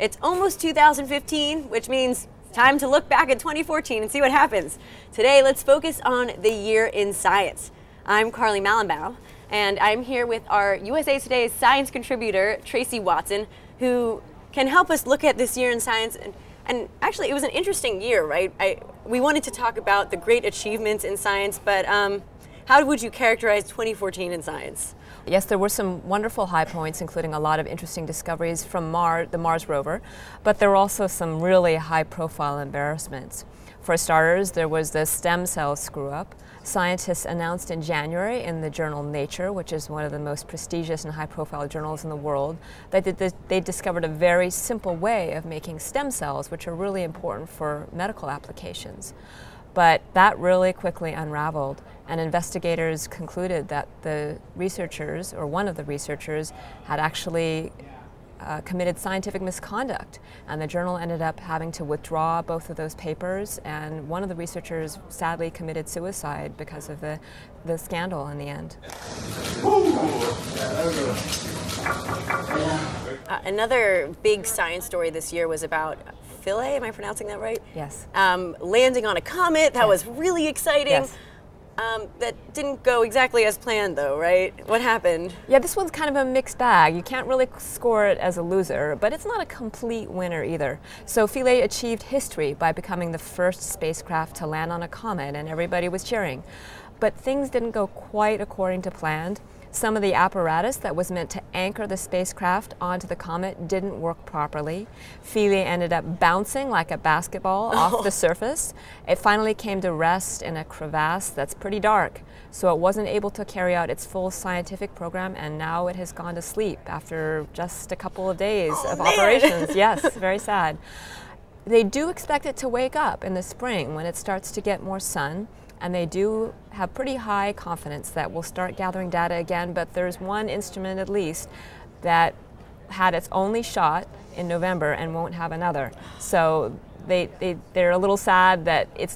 It's almost 2015, which means time to look back at 2014 and see what happens. Today, let's focus on the year in science. I'm Carly Mallenbaum, and I'm here with our USA Today's science contributor, Traci Watson, who can help us look at this year in science. And actually, it was an interesting year, right? We wanted to talk about the great achievements in science, but how would you characterize 2014 in science? Yes, there were some wonderful high points, including a lot of interesting discoveries from the Mars rover, but there were also some really high-profile embarrassments. For starters, there was the stem cell screw-up. Scientists announced in January in the journal Nature, which is one of the most prestigious and high-profile journals in the world, that they discovered a very simple way of making stem cells, which are really important for medical applications. But that really quickly unraveled, and investigators concluded that the researchers, or one of the researchers, had actually committed scientific misconduct, and the journal ended up having to withdraw both of those papers, and one of the researchers sadly committed suicide because of the scandal in the end. Another big science story this year was about Philae, am I pronouncing that right? Yes. Landing on a comet, that was really exciting. Yes. That didn't go exactly as planned though, right? What happened? Yeah, this one's kind of a mixed bag. You can't really score it as a loser, but it's not a complete winner either. So Philae achieved history by becoming the first spacecraft to land on a comet, and everybody was cheering. But things didn't go quite according to plan. Some of the apparatus that was meant to anchor the spacecraft onto the comet didn't work properly. Philae ended up bouncing like a basketball off the surface. It finally came to rest in a crevasse that's pretty dark, so it wasn't able to carry out its full scientific program, and now it has gone to sleep after just a couple of days of operations. Yes, very sad. They do expect it to wake up in the spring when it starts to get more sun, and they do have pretty high confidence that we'll start gathering data again, but there's one instrument at least that had its only shot in November and won't have another. So they're a little sad that it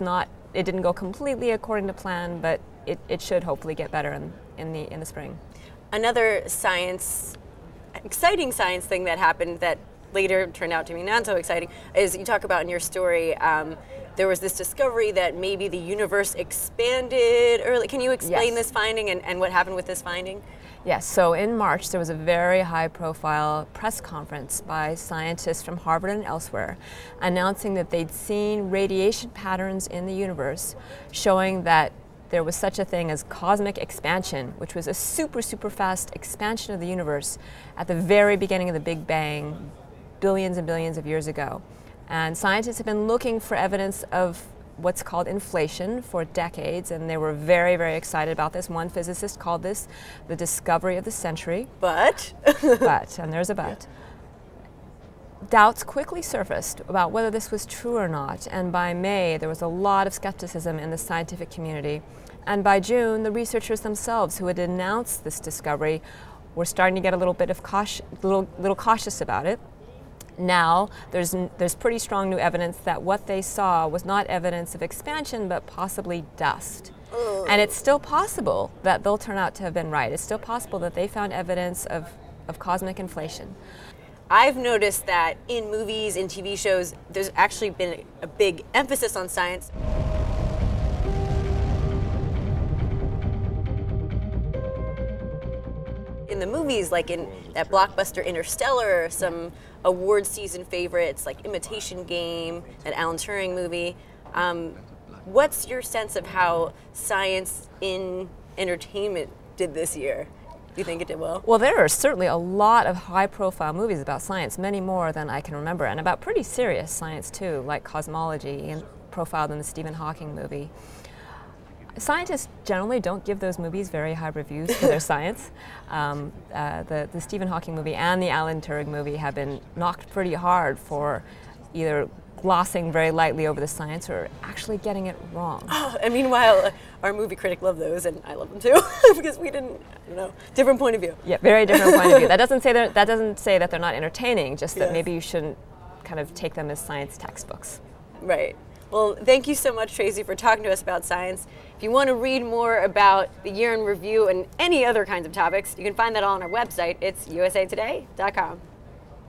didn't go completely according to plan, but it should hopefully get better in the spring. Another exciting science thing that happened that later turned out to be not so exciting is, you talk about in your story, there was this discovery that maybe the universe expanded early. Can you explain this finding and what happened with this finding? Yes, so in March there was a very high-profile press conference by scientists from Harvard and elsewhere announcing that they'd seen radiation patterns in the universe showing that there was such a thing as cosmic expansion, which was a super fast expansion of the universe at the very beginning of the Big Bang, billions and billions of years ago. And scientists have been looking for evidence of what's called inflation for decades, and they were very excited about this. One physicist called this the discovery of the century. But? And there's a but. Doubts quickly surfaced about whether this was true or not, and by May there was a lot of skepticism in the scientific community. And by June, the researchers themselves who had announced this discovery were starting to get a little bit of little cautious about it. Now, there's pretty strong new evidence that what they saw was not evidence of expansion, but possibly dust. And it's still possible that they'll turn out to have been right. It's still possible that they found evidence of cosmic inflation. I've noticed that in movies, in TV shows, there's actually been a big emphasis on science. In the movies, like in that blockbuster Interstellar, some award season favorites like Imitation Game, that Alan Turing movie. What's your sense of how science in entertainment did this year? Do you think it did well? Well, there are certainly a lot of high-profile movies about science, many more than I can remember, and about pretty serious science too, like cosmology, and profiled in the Stephen Hawking movie. Scientists generally don't give those movies very high reviews for their science. The Stephen Hawking movie and the Alan Turing movie have been knocked pretty hard for either glossing very lightly over the science or actually getting it wrong. Oh, and meanwhile, our movie critic loved those, and I love them too, because we didn't, different point of view. Yeah, very different point of view. That doesn't say that they're not entertaining, just that maybe you shouldn't kind of take them as science textbooks. Right. Well, thank you so much, Traci, for talking to us about science. If you want to read more about the year in review and any other kinds of topics, you can find that all on our website. It's usatoday.com.